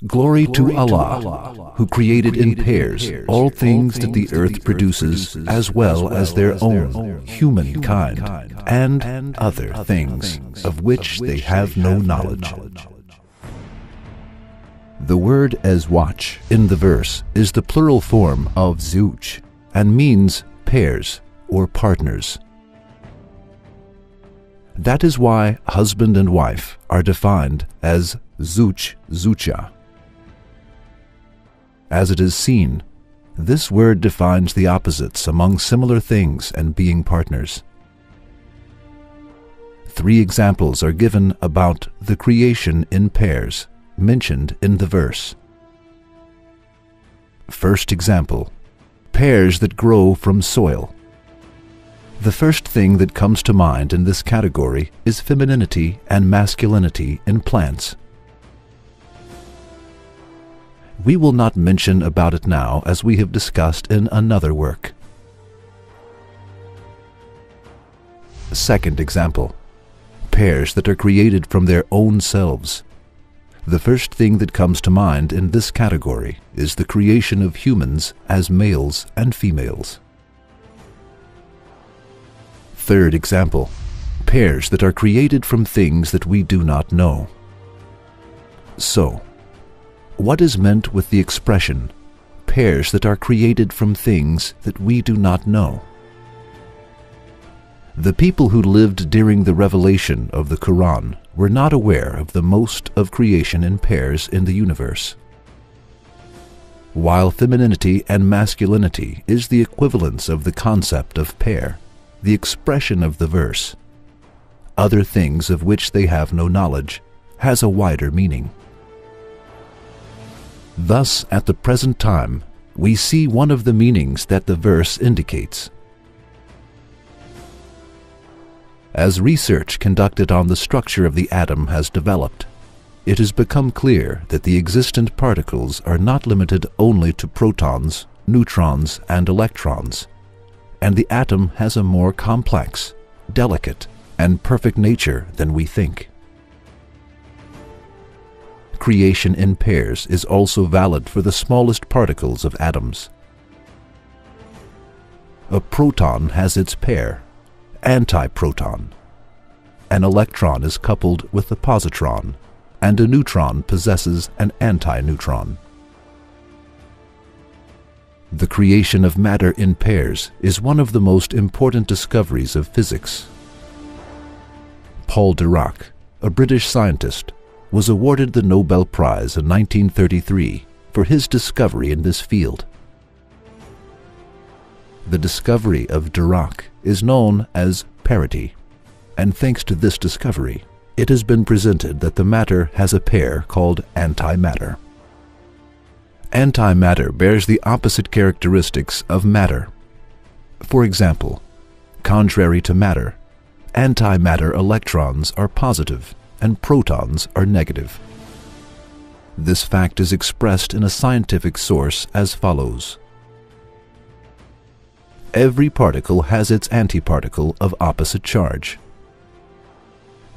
Glory to Allah, who created in pairs all things that the earth produces, as well as their own humankind, and other things of which they have no knowledge. The word azwaj in the verse is the plural form of zawj and means pairs or partners. That is why husband and wife are defined as zawj-zawja. As it is seen, this word defines the opposites among similar things and being partners. 3 examples are given about the creation in pairs mentioned in the verse. First example, pairs that grow from soil. The first thing that comes to mind in this category is femininity and masculinity in plants. We will not mention about it now, as we have discussed in another work. Second example, pairs that are created from their own selves. The first thing that comes to mind in this category is the creation of humans as males and females. Third example, pairs that are created from things that we do not know. So, what is meant with the expression, pairs that are created from things that we do not know? The people who lived during the revelation of the Quran were not aware of the most of creation in pairs in the universe. While femininity and masculinity is the equivalence of the concept of pair, the expression of the verse, other things of which they have no knowledge, has a wider meaning. Thus, at the present time, we see one of the meanings that the verse indicates. As research conducted on the structure of the atom has developed, it has become clear that the existent particles are not limited only to protons, neutrons, and electrons, and the atom has a more complex, delicate, and perfect nature than we think. Creation in pairs is also valid for the smallest particles of atoms. A proton has its pair, antiproton. An electron is coupled with a positron, and a neutron possesses an antineutron. The creation of matter in pairs is one of the most important discoveries of physics. Paul Dirac, a British scientist, was awarded the Nobel Prize in 1933 for his discovery in this field. The discovery of Dirac is known as parity, and thanks to this discovery, it has been presented that the matter has a pair called antimatter. Antimatter bears the opposite characteristics of matter. For example, contrary to matter, antimatter electrons are positive and protons are negative. This fact is expressed in a scientific source as follows. Every particle has its antiparticle of opposite charge.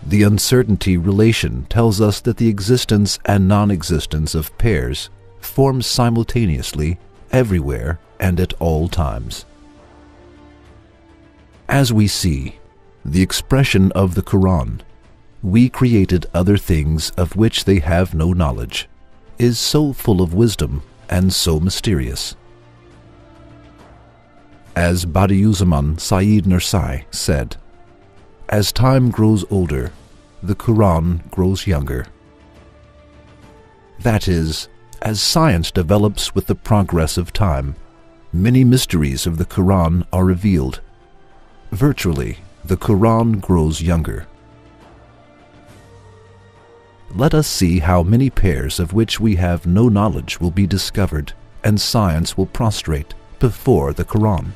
The uncertainty relation tells us that the existence and non-existence of pairs forms simultaneously everywhere and at all times. As we see, the expression of the Quran, "We created other things of which they have no knowledge," is so full of wisdom and so mysterious. As Badiüzzaman Sayyid Nursi said, "As time grows older, the Quran grows younger." That is, as science develops with the progress of time, many mysteries of the Quran are revealed. Virtually, the Quran grows younger. Let us see how many pairs of which we have no knowledge will be discovered, and science will prostrate before the Quran.